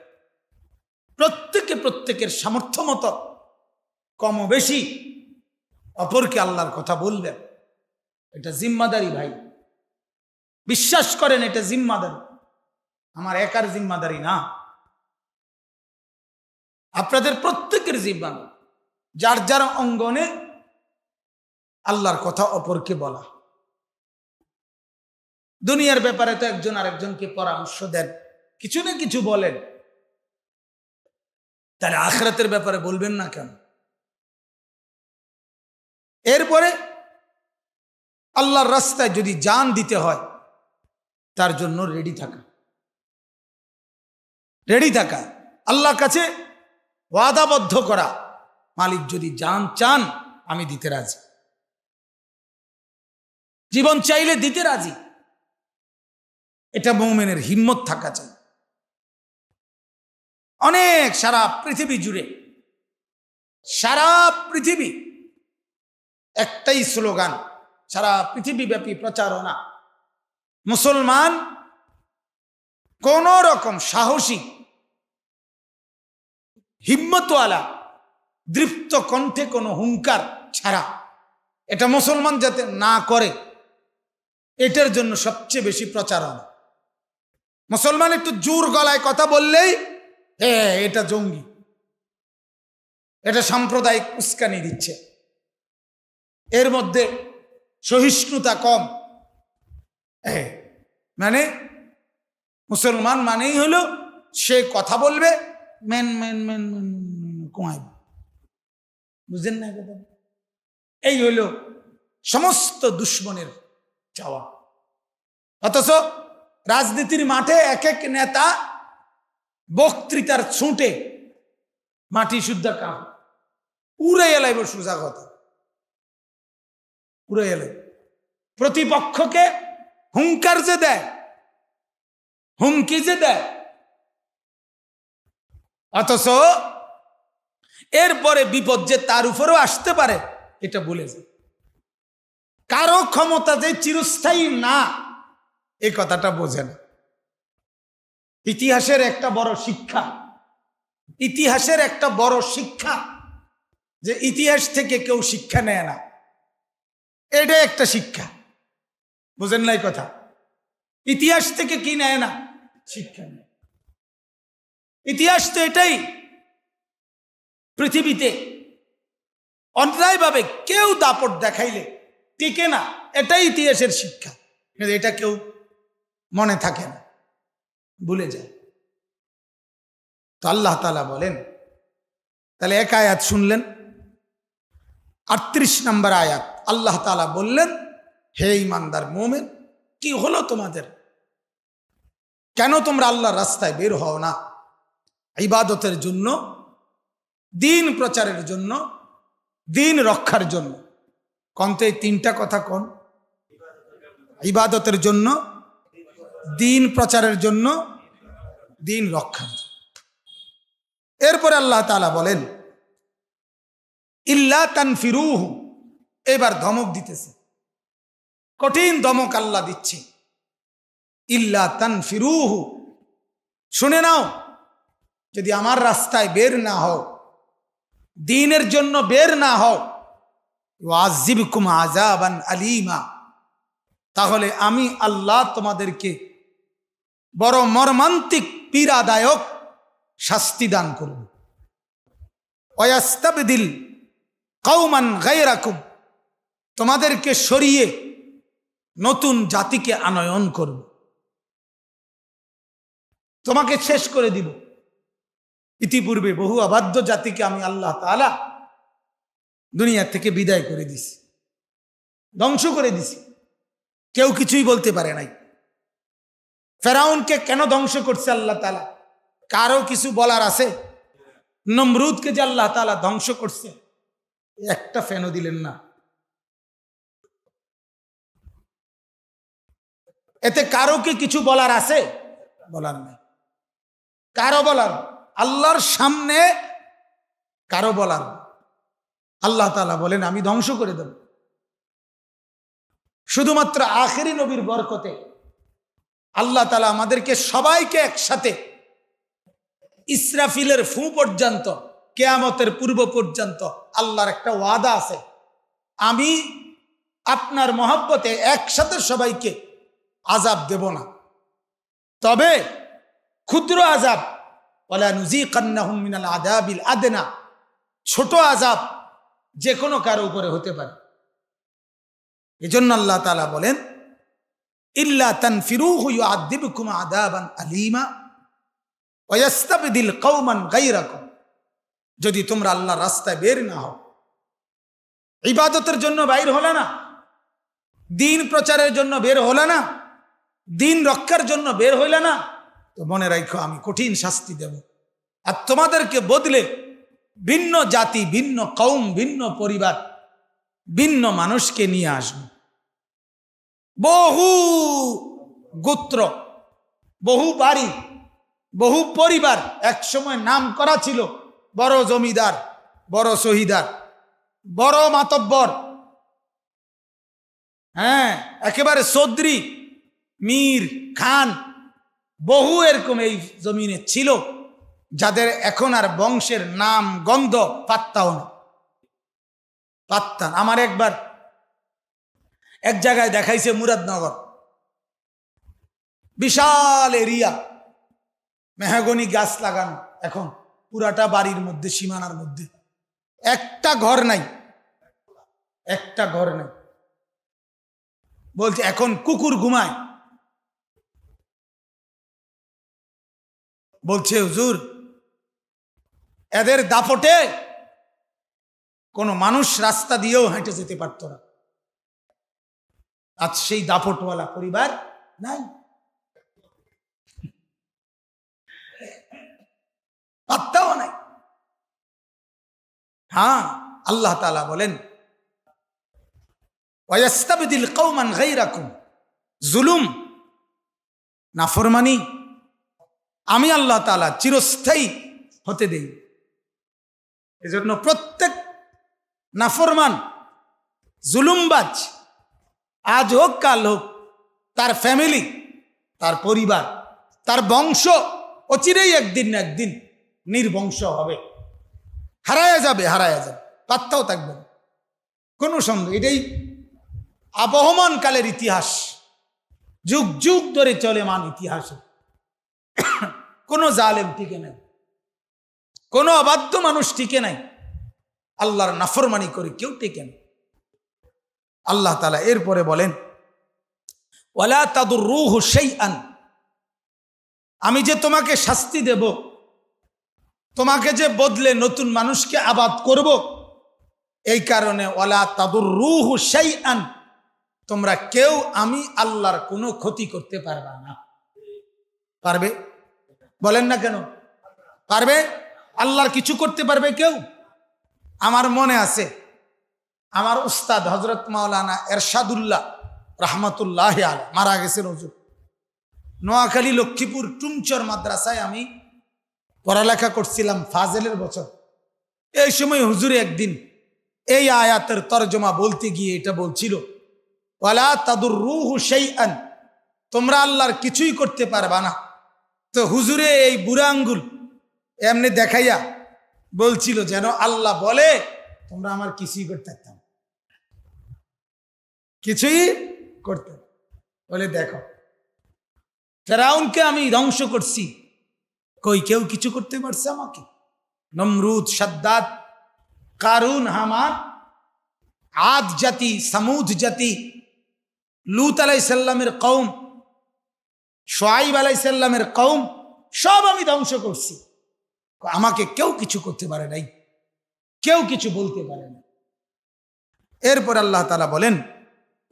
প্রত্যেকে প্রত্যেকের সামর্থ্য মতো কম বেশি অপরকে আল্লাহর কথা বলবেন। এটা জিম্মাদারি ভাই, বিশ্বাস করেন, এটা জিম্মাদারি, আমার একার জিম্মাদারি না, আপনাদের প্রত্যেকের জিম্মাদারি। যার যার অঙ্গনে আল্লাহর কথা অপরকে বলা। দুনিয়ার ব্যাপারে তো একজন আরেকজনকে পরামর্শ দেন, কিছু না কিছু বলেন, তাহলে আখিরাতের ব্যাপারে বলবেন না কেন? এরপরে আল্লাহর রাস্তায় যদি জান দিতে হয়, তার জন্য রেডি থাকা, রেডি থাকা, আল্লাহর কাছে ওয়াদাবদ্ধ করা, মালিক যদি জান চান আমি দিতে রাজি, জীবন চাইলে দিতে রাজি। এটা মুমিনের হিম্মত থাকা চাই। অনেক সারা পৃথিবী জুড়ে, সারা পৃথিবী একটাই স্লোগান, সারা পৃথিবীব্যাপী প্রচারণা, মুসলমান কোন রকম সাহসী, হিম্মতওয়ালা, দৃপ্ত কণ্ঠে কোনো হুঙ্কার ছাড়া এটা মুসলমান যাতে না করে, এটার জন্য সবচেয়ে বেশি প্রচারণা। মুসলমান একটু জোর গলায় কথা বললেই এটা জঙ্গি, এটা সাম্প্রদায়িক উস্কানি দিচ্ছে, এর মধ্যে সহিষ্ণুতা কম। মানে মুসলমান মানেই হলো সে কথা বলবে মেন মেন মেন কমাইব, বুঝেন না কথা? এই হইল সমস্ত দুশ্মনের চাওয়া। অথচ রাজনীতির মাঠে এক এক নেতা বক্তৃতার ছুটে মাটি শুদ্ধা কাম উড়ে এলাইব, সোজা কথা উড়ে এলাই। প্রতিপক্ষকে হুঙ্কার যে দেয়, হুমকি যে দেয়, অথচ এরপরে বিপদ যে তার উপরেও আসতে পারে এটা বলে যায়। কারো ক্ষমতা যে চিরস্থায়ী না, এই কথাটা বোঝে না। ইতিহাসের একটা বড় শিক্ষা, ইতিহাসের একটা বড় শিক্ষা যে ইতিহাস থেকে কেউ শিক্ষা নেয় না, এটা একটা শিক্ষা। বুঝেন না এই কথা? ইতিহাস থেকে কি নেয় না? শিক্ষা নেয়। ইতিহাস তো এটাই, পৃথিবীতে অন্যায়ভাবে কেউ দাপট দেখাইলে টিকে না, এটাই ইতিহাসের শিক্ষা। কিন্তু এটা কেউ মনে থাকে না, ভুলে যায়। তো আল্লাহ তাআলা বলেন, তাহলে এক আয়াত শুনলেন, 38 নম্বর আয়াত আল্লাহ তাআলা বললেন, হে ঈমানদার মুমিন, কি হলো তোমাদের? কেন তোমরা আল্লাহর রাস্তায় বের হও না? ইবাদতের জন্য, দ্বীন প্রচারের জন্য, দ্বীন রক্ষার জন্য। কোন তো এই তিনটা কথা কোন? ইবাদতের জন্য, দ্বীন প্রচারের জন্য, দ্বীন রক্ষার জন্য। এরপরে আল্লাহ তাআলা বলেন, ইল্লা তানফিরুহু, এবার ধমক দিতেছে, কঠিন ধমক আল্লাহ দিচ্ছে। ইল্লা তানফিরুহু, শুনে নাও, যদি আমার রাস্তায় বের না হও, দ্বীনের জন্য বের না হও, ওয়াজিবকুম আযাবান আলীমা, তাহলে আমি আল্লাহ তোমাদেরকে বড় মর্মান্তিক পীড়াদায়ক শাস্তি দান করব। ওয়াস্তাবদিল কওমান গায়রাকুম, তোমাদেরকে সরিয়ে নতুন জাতিকে আনয়ন করব, তোমাকে শেষ করে দিব। ইতিপূর্বে বহু অবাধ্য জাতিকে আমি আল্লাহ তাআলা দুনিয়া থেকে বিদায় করে দিছি, ধ্বংস করে দিছি, কেউ কিছুই বলতে পারে নাই। ফেরাউনকে কেন ধ্বংস করছে আল্লাহ তাআলা? কারো কিছু বলার আছে? নমরুদকে যে আল্লাহ তাআলা ধ্বংস করছে, একটা ফেনও দিলেন না। এতে কারো কি কিছু বলার আছে? বলার নাই। কারো বলার, আল্লাহর সামনে কারো বলার। আল্লাহ তাআলা বলেন আমি ধ্বংস করে দেব। শুধুমাত্র আখেরি নবীর বরকতে আল্লাহ তাআলা আমাদেরকে সবাইকে একসাথে ইসরাফিলের ফু পর্যন্ত, কিয়ামতের পূর্ব পর্যন্ত আল্লাহর একটা ওয়াদা আছে, আমি আপনার মহব্বতে একসাথে সবাইকে আযাব দেব না। তবে ক্ষুদ্র আযাব, ওয়ালা নুযীকান্নাহুম মিনাল আযাবিল আদনা, ছোট আযাব যে কোনো কারো উপরে হতে পারে। এজন্য আল্লাহ তাআলা বলেন ইল্লা তানফিরুহু ইউআযিবকুম আযাবান আলীমা ওয়া ইস্তাবদিল কওমান গায়রাকুম, যদি তোমরা আল্লাহর রাস্তায় বের না হও, ইবাদতের জন্য বাইর হলে না, দ্বীন প্রচারের জন্য বের হলে না, দ্বীন রক্ষার জন্য বের হইলে না, তো মনে রাখো আমি কঠিন শাস্তি দেব। আর তোমাদেরকে বদলে ভিন্ন জাতি, ভিন্ন কওম, ভিন্ন পরিবার, ভিন্ন মানুষকে নিয়ে আসবো। বহু গোত্র, বহু বাড়ি, বহু পরিবার একসময় নাম করা ছিল, বড় জমিদার, বড় শহীদার, বড় মাতব্বর, হ্যাঁ একেবারে চৌধুরী, মীর, খান, বহু এরকম এই জমিনে ছিল, যাদের এখন আর বংশের নাম গন্ধ পাত্তাও না, পাত্তা। আমার একবার এক জায়গায় দেখাইছে মুরাদনগর, বিশাল এরিয়া, মেহগনি গাছ লাগানো, এখন পুরাটা বাড়ির মধ্যে, সীমানার মধ্যে একটা ঘর নাই, একটা ঘর নাই। বলছে এখন কুকুর ঘুমায়। বলছে হুজুর এদের দাপটে কোনো মানুষ রাস্তা দিয়েও হেঁটে যেতে পারত না। আজ সেই দাপটওয়ালা পরিবার নাই, পাত্তাও নাই। হ্যাঁ, আল্লাহ তাআলা বলেন ওয়াস্তাবদিল কওমান গায়রাকুম, জুলুম, নাফরমানি আমি আল্লাহ তাআলা চিরস্থায়ী হতে দেই। এজন্য প্রত্যেক নাফরমান, জুলুমবাজ, আজ হোক কাল হোক, তার ফ্যামিলি, তার পরিবার, তার বংশ অচিরেই একদিন না একদিন নির্বংশ হবে, হারায়া যাবে, হারায়া যাবে, পাত্তাও থাকবে না, কোনো সন্দেহ। এটাই আবহমান কালের ইতিহাস, যুগ যুগ ধরে চলেমান ইতিহাস। কোনো জালেম টিকে নাই, কোনো অবাধ্য মানুষ টিকে নাই, আল্লাহর নাফরমানি করে কেউ টিকে নাই। আল্লাহ তাআলা এরপরে বলেন ওয়ালা তাদুররুহু শাইআন, আমি যে তোমাকে শাস্তি দেব, তোমাকে যে বদলে নতুন মানুষকে আবাদ করব, এই কারণে ওয়ালা তাদুররুহু শাইআন, তোমরা কেউ আমি আল্লাহর কোনো ক্ষতি করতে পারবে না। পারবে? বলেন না কেন পারবে? আল্লাহর কিছু করতে পারবে কেউ? আমার মনে আছে আমার উস্তাদ হযরত মাওলানা এরশাদুল্লাহ রাহমাতুল্লাহ আলাইহি মারা গেছেন হুজুর। নোয়াখালী লক্ষ্মীপুর টুমচর মাদ্রাসায় আমি পড়ালেখা করছিলাম ফাজেলের বছর। এই সময় হুজুরে একদিন এই আয়াতের তরজমা বলতে গিয়ে এটা বলছিল ওয়ালা তাদুররুহু শাইআন, তোমরা আল্লাহর কিছুই করতে পারবা না, তো হুজুরে এই বুড়া আঙ্গুল এমনি দেখাইয়া বলছিল যেন আল্লাহ বলে তোমরা আমার কিছুই করতে পারতাম, কিছুই করতে। বলে দেখো ফেরাউনকে আমি ধ্বংস করছি, কই কেউ কিছু করতে পারছে আমাকে? নমরুদ, সাদ্দাত, কারুন, হামান, আদ জাতি, সামুদ জাতি, লূত আলাইহিসসালামের কওম, শুআয়ব আলাইহিসসালামের কওম, সব আমি ধ্বংস করছি, আমাকে কেউ কিছু করতে পারে নাই, কেউ কিছু বলতে পারে না। এরপর আল্লাহ তাআলা বলেন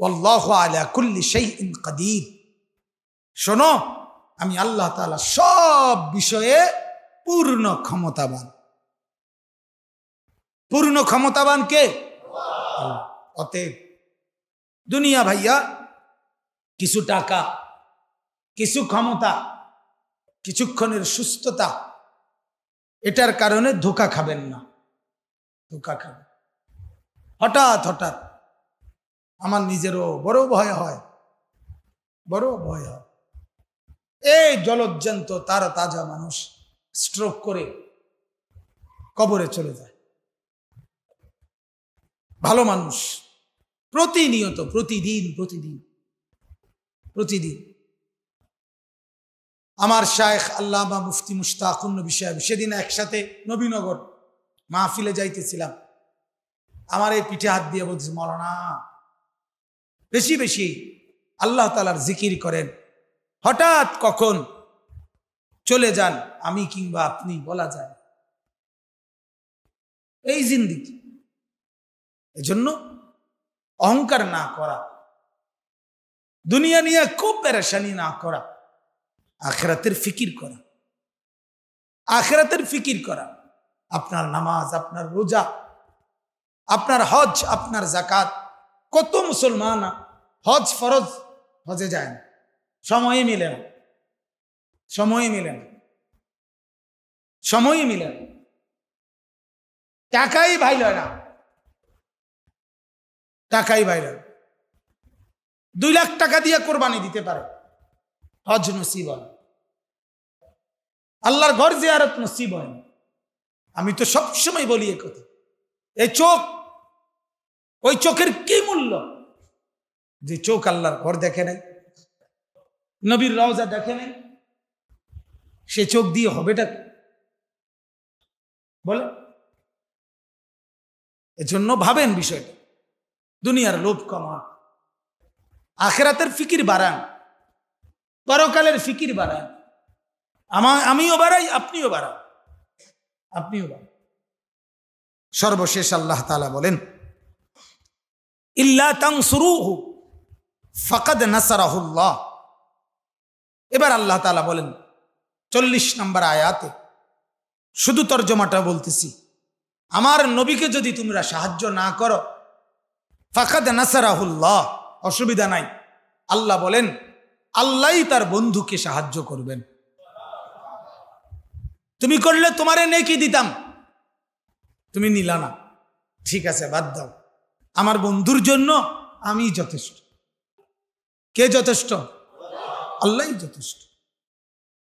ওয়াল্লাহু আলা কুল্লি শাইইন কাদির, শোনো আমি আল্লাহ তাআলা সব বিষয়ে পূর্ণ ক্ষমতাবান। পূর্ণ ক্ষমতাবান কে? অতএব দুনিয়া ভাইয়া কিছু টাকা, কিছু ক্ষমতা, কিছুক্ষণের সুস্থতা, এটার কারণে ধোঁকা খাবেন না। ধোঁকা খাবেন হঠাৎ হঠাৎ। আমার নিজেরও বড় ভয় হয়, বড় ভয় হয়। এই জলজ্জান্ত তারা তাজা মানুষ স্ট্রোক করে কবরে চলে যায়। ভালো মানুষ প্রতিনিয়ত, প্রতিদিন প্রতিদিন প্রতিদিন। আমার শায়েখ আল্লামা মুফতি মুশতাকুন নবী সাহেব সেদিন একসাথে নবীনগর মাহফিলে যাইতেছিলাম, আমার এই পিঠে হাত দিয়ে বলছে, মৌলানা বেশি বেশি আল্লাহ তাআলার জিকির করেন, হঠাৎ কখন চলে যান আমি কিংবা আপনি বলা যায়, এই জিন্দেগি। এজন্য অহংকার না করা, দুনিয়া নিয়ে খুব পেরেশানি না করা, আখিরাতের ফিকির করা, আখিরাতের ফিকির করা। আপনার নামাজ, আপনার রোজা, আপনার হজ, আপনার যাকাত। কত মুসলমান হজ ফরজ, হজে যায় না, সময় মিলে না, সময় মিলে না, সময় মিলে না, টাকাই ভাই লয় না, টাকাই ভাই লয়। 2 লাখ টাকা দিয়ে কোরবানি দিতে পারে, হজ নসিব হয়, আল্লাহর ঘর জিয়ারত নসিব হয় না। আমি তো সবসময় বলি এই কথা, এই চোখ, ওই চোখের কি মূল্য যে চোখ আল্লাহর ঘর দেখে নাই, নবীর রওজা দেখে নাই, সে চোখ দিয়ে হবেটা কি বলে? এজন্য ভাবেন বিষয়টা, দুনিয়ার লোভ কমান, আখিরাতের ফিকির বাড়ান, পরকালের ফিকির বাড়ান। আমিও বাড়াই, আপনিও বাড়ান, আপনিও বাড়ান। সর্বশেষ আল্লাহ তাআলা বলেন ইল্লা তানসুরুহু ফাকাদ নাসারাহুল্লাহ। এবার আল্লাহ তাআলা বলেন 40 নম্বর আয়াতে, শুধু তর্জমাটা বলতেছি, আমার নবীকে যদি তোমরা সাহায্য না করো, ফাকাদ নাসারাহুল্লাহ, অসুবিধা নাই, আল্লাহ বলেন আল্লাহই তার বন্ধুকে সাহায্য করবেন। তুমি করলে তোমারে নেকি দিতাম, তুমি নিলা না, ঠিক আছে বাদ দাও, আমার বন্ধুর জন্য আমি যথেষ্ট। কে যথেষ্ট? আল্লাহই যথেষ্ট।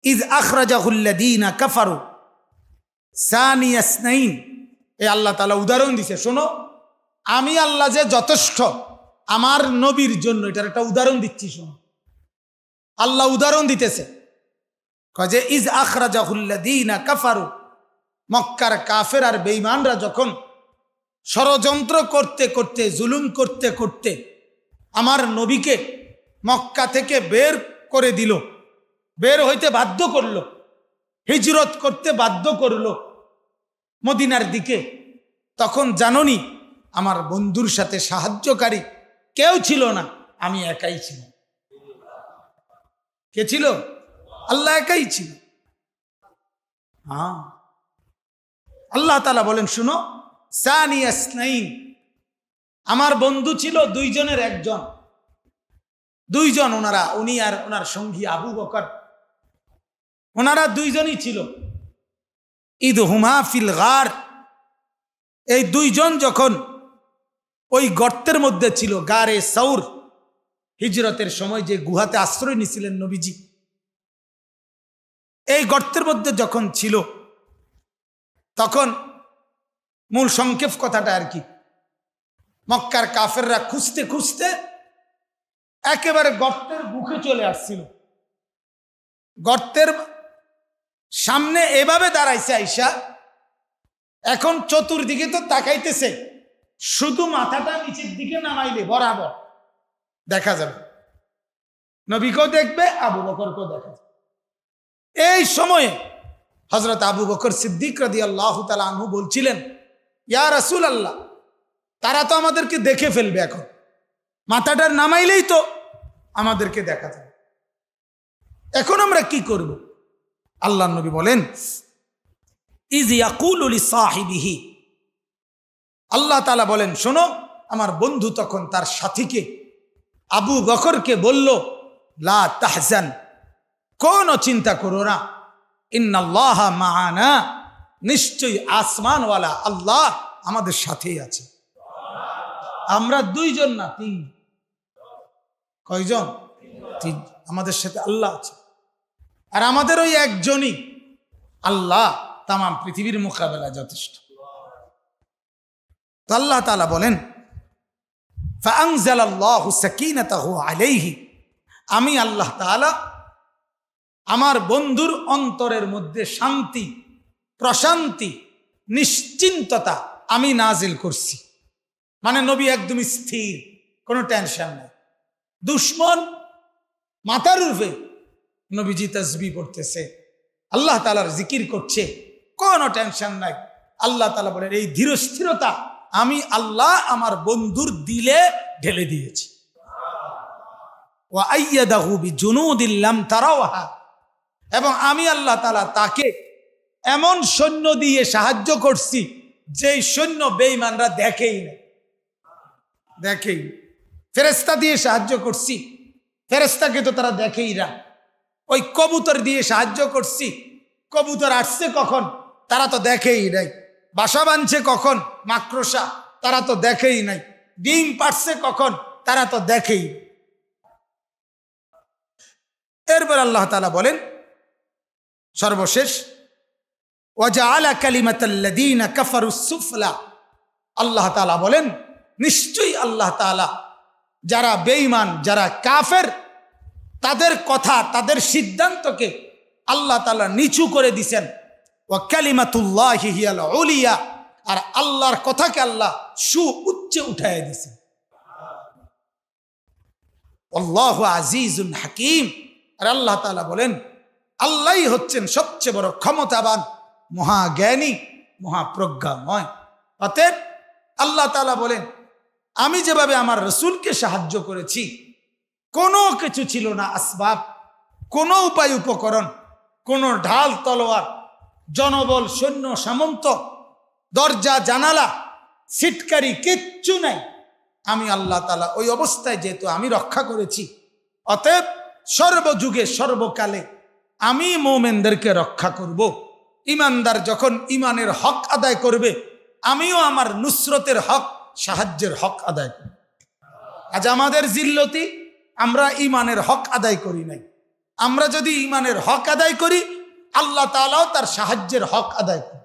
ইজ আখরাজাহুল্লাযীনা কাফারু সানিয়া ইসনাইন, এই আল্লাহ তাআলা উদাহরণ দিছে, শোনো আমি আল্লাহ যে যথেষ্ট আমার নবীর জন্য, এটার একটা উদাহরণ দিচ্ছি, শোনো। আল্লাহ উদাহরণ দিতেছে, কয় যে ইজ আখরাজাহুল্লাযীনা কাফারু, মক্কার কাফের আর বেঈমানরা যখন ষড়যন্ত্র করতে করতে, জুলুম করতে করতে আমার নবীকে মক্কা থেকে বের করে দিল, বের হইতে বাধ্য করলো, হিজরত করতে বাধ্য করলো মদিনার দিকে, তখন জাননি আমার বন্ধুর সাথে সাহায্যকারী কেউ ছিল না, আমি একাই ছিলাম। কে ছিল? আল্লাহ একাই ছিল। হ্যাঁ, আল্লাহ তাআলা বলেন শুনো, সানিয়া ইসনাইন, আমার বন্ধু ছিল 2 জনের একজন, 2 জন, ওনারা, উনি আর ওনার সঙ্গী আবু বকর, ওনারা 2 জনই ছিল। ইদ হুমা ফিল গার, এই 2 জন যখন ওই গর্তের মধ্যে ছিল, গারে সৌর, হিজরতের সময় যে গুহাতে আশ্রয় নিয়েছিলেন নবীজি, এই গর্তের মধ্যে যখন ছিল তখন মূল সংক্ষেপ কথাটা আর কি, মক্কার কাফেররা খুঁজতে খুঁজতে একেবারে গর্তের মুখে চলে আসছিল। গর্তের সামনে এভাবে দাঁড়াইছে আইসা, এখন চতুর্দিকে তো তাকাইতেছে, শুধু মাথাটা নিচের দিকে নামাইলে বরাবর দেখা যাবে, নবীকেও দেখবে, আবু বকরকেও দেখা যাবে। এই সময়ে হযরত আবু বকর সিদ্দিক রাদিয়াল্লাহু তাআলা আনহু বলছিলেন, ইয়া রাসূলুল্লাহ, তারা তো আমাদেরকে দেখে ফেলবে, এখন মাথাটা নামাইলেই তো আমাদেরকে দেখা যাবে, এখন আমরা কি করব? আল্লাহর নবী বলেন, ইয ইয়াকুলু লিসাহিবিহি, আল্লাহ তাআলা বলেন, শোনো, আমার বন্ধু তখন তার সাথীকে আবু বকরকে বলল, লা তাহজান, কোনো চিন্তা করো না, ইন্নাল্লাহা মাআনা, নিশ্চয়ই আসমানওয়ালা আল্লাহ আমাদের সাথেই আছে। আমরা দুইজন না, তিন। কয়জন? তিন। আমাদের সাথে আল্লাহ আছে, আর আমাদের ওই একজনই আল্লাহ তাম পৃথিবীর মোকাবেলা যথেষ্ট। তো আল্লাহ তাআলা বলেন, ফাআনজালাল্লাহু সাকিনাতাহু আলাইহি, আমি আল্লাহ তাআলা আমার বন্ধুর অন্তরের মধ্যে শান্তি, প্রশান্তি, নিশ্চিন্ততা আমি নাজিল করছি। মানে নবী একদম স্থির, কোনো টেনশন নেই। দুশ্মন মাথার উপরে, নবীজি তাসবিহ পড়তেছে, আল্লাহ তাআলার জিকির করছে, কোনো টেনশন নাই। আল্লাহ তাআলা বলেন, এই ধীরস্থিরতা আমি আল্লাহ আমার বন্ধুর দিলে ঢেলে দিয়েছি। ওয়া আইয়াদাহু বিজুনুদিন লাম তারাওহা, এবং আমি আল্লাহ তাআলা তাকে এমন সৈন্য দিয়ে সাহায্য করছি যেই সৈন্য বেঈমানরা দেখেই না, দেখেই। ফেরেশতা দিয়ে সাহায্য করছি, ফেরেশতাকে তো তারা দেখেই না। ওই কবুতর দিয়ে সাহায্য করছি, কবুতর আসছে কখন তারা তো দেখেই নাই। বাসা বাঁধছে কখন মাকড়সা, তারা তো দেখেই নাই। ডিম পাড়ছে কখন, তারা তো দেখেই। এরপর আল্লাহ তাআলা বলেন সর্বশেষ, ওয়াজআলা কালিমাতাল্লাযীনা কাফারুস সুফলা, আল্লাহ তাআলা বলেন, নিশ্চয়ই আল্লাহ তাআলা যারা বেঈমান, যারা কাফের, তাদের কথা, তাদের সিদ্ধান্তকে আল্লাহ তাআলা নিচু করে দিয়েছেন। ওয়া কালিমাতুল্লাহি হিয়াল উলিয়া, আর আল্লাহর কথাকে আল্লাহ সুউচ্চে উঠায় দিয়েছেন। আল্লাহু আজিজুন হাকীম, আর আল্লাহ তাআলা বলেন, আল্লাহই হচ্ছেন সবচেয়ে বড় ক্ষমতাবান, মহাজ্ঞানী, মহাপ্রজ্ঞাময়। অতএব আল্লাহ তাআলা বলেন, আমি যেভাবে আমার রাসূলকে সাহায্য করেছি, কোনো কিছু ছিল না আসবাব, কোনো উপায় উপকরণ, কোনো ঢাল তলোয়ার, জনবল, সৈন্য সামন্ত, দরজা জানালা, সিটকারি, কিচ্ছু নাই। আমি আল্লাহ তাআলা ওই অবস্থায় যেহেতু আমি রক্ষা করেছি, অতএব সর্বযুগে সর্বকালে আমি মুমিনদেরকে রক্ষা করব। ইমানদার যখন ইমানের হক আদায় করবে, আমিও আমার নুসরতের হক, সাহায্যের হক আদায় করব। আজ আমাদের জিল্লতি, আমরা ইমানের হক আদায় করি নাই। আমরা যদি ইমানের হক আদায় করি, আল্লাহ তাআলাও তার সাহায্যের হক আদায় করি।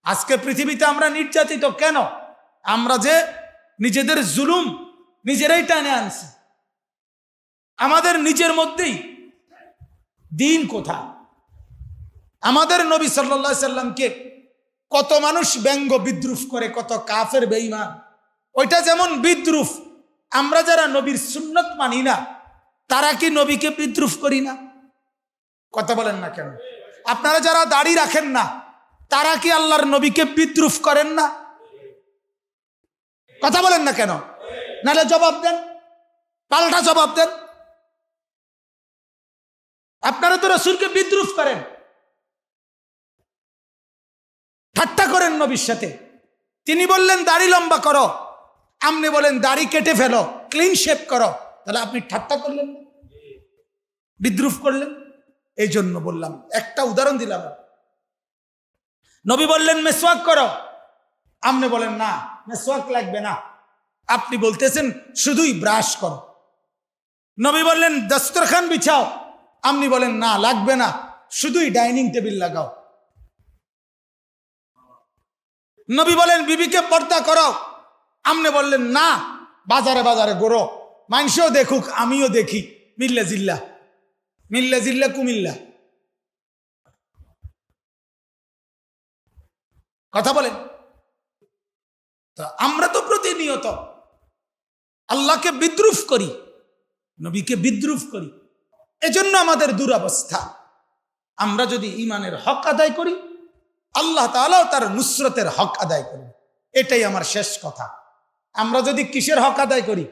আজকে পৃথিবীতে আমরা নির্যাতিত কেন? আমরা যে নিজেদের জুলুম নিজেরাই টানে আনছি। আমাদের নিজের মধ্যেই দিন কোথায়? আমাদের নবী সাল্লাল্লাহু আলাইহি সাল্লামকে কত মানুষ ব্যঙ্গ বিদ্রুপ করে, কত কাফের বেঈমান। ওইটা যেমন বিদ্রুপ, আমরা যারা নবীর সুন্নত মানি না, তারা কি নবীকে বিদ্রুপ করি না? কথা বলেন না কেন? আপনারা যারা দাড়ি রাখেন না, তারা কি আল্লাহর নবীকে বিদ্রুপ করেন না? কথা বলেন না কেন? নাহলে জবাব দেন, পাল্টা জবাব দেন। আপনারা তো রাসূলকে বিদ্রুপ করেন, ঠাট্টা করেন নবীর সাথে। তিনি বললেন দাড়ি লম্বা করো, আপনি বলেন দাড়ি কেটে ফেলো, ক্লিন শেভ করো। তাহলে আপনি ঠাট্টা করলেন, বিদ্রুপ করলেন। এই জন্য বললাম, একটা উদাহরণ দিলাম। নবী বললেন মেসওয়াক করো, আপনি বলেন না মেসওয়াক লাগবে না, আপনি বলতেছেন শুধুই ব্রাশ করো। নবী বললেন দস্তরখান বিছাও, আপনি বলেন না লাগবে না, শুধুই ডাইনিং টেবিল লাগাও। নবী বলেন বিবিকে পর্দা করো, আমনে বললেন না, বাজারে বাজারে গড়ো, মানুষও দেখুক আমিও দেখি, মিল্লা জিল্লা, মিল্লা জিল্লা কুমিল্লা। কথা বলেন। তো আমরা তো প্রতিনিয়ত আল্লাহকে বিদ্রুপ করি, নবীকে বিদ্রুপ করি, এজন্য আমাদের দুরবস্থা। আমরা যদি ঈমানের হক আদায় করি, আল্লাহ তাআলাও তার নুসরতের হক আদায় করি। এটাই আমার শেষ কথা। আমরা যদি কিসের হক আদায় করি?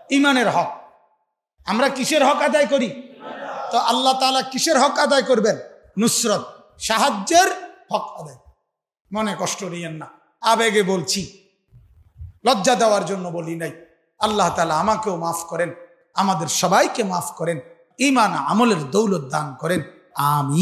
ঈমানের হক। আমরা কিসের হক আদায় করি? তো আল্লাহ তাআলা কিসের হক আদায় করবেন? নুসরত, সাহায্যের হক আদায়। মনে কষ্ট নিয়েন না, আবেগে বলছি, লজ্জা দেওয়ার জন্য বলি নাই। আল্লাহ তাআলা আমাকেও মাফ করেন, আমাদের সবাইকে মাফ করেন, ঈমান আমলের দৌলত দান করেন। আমিন।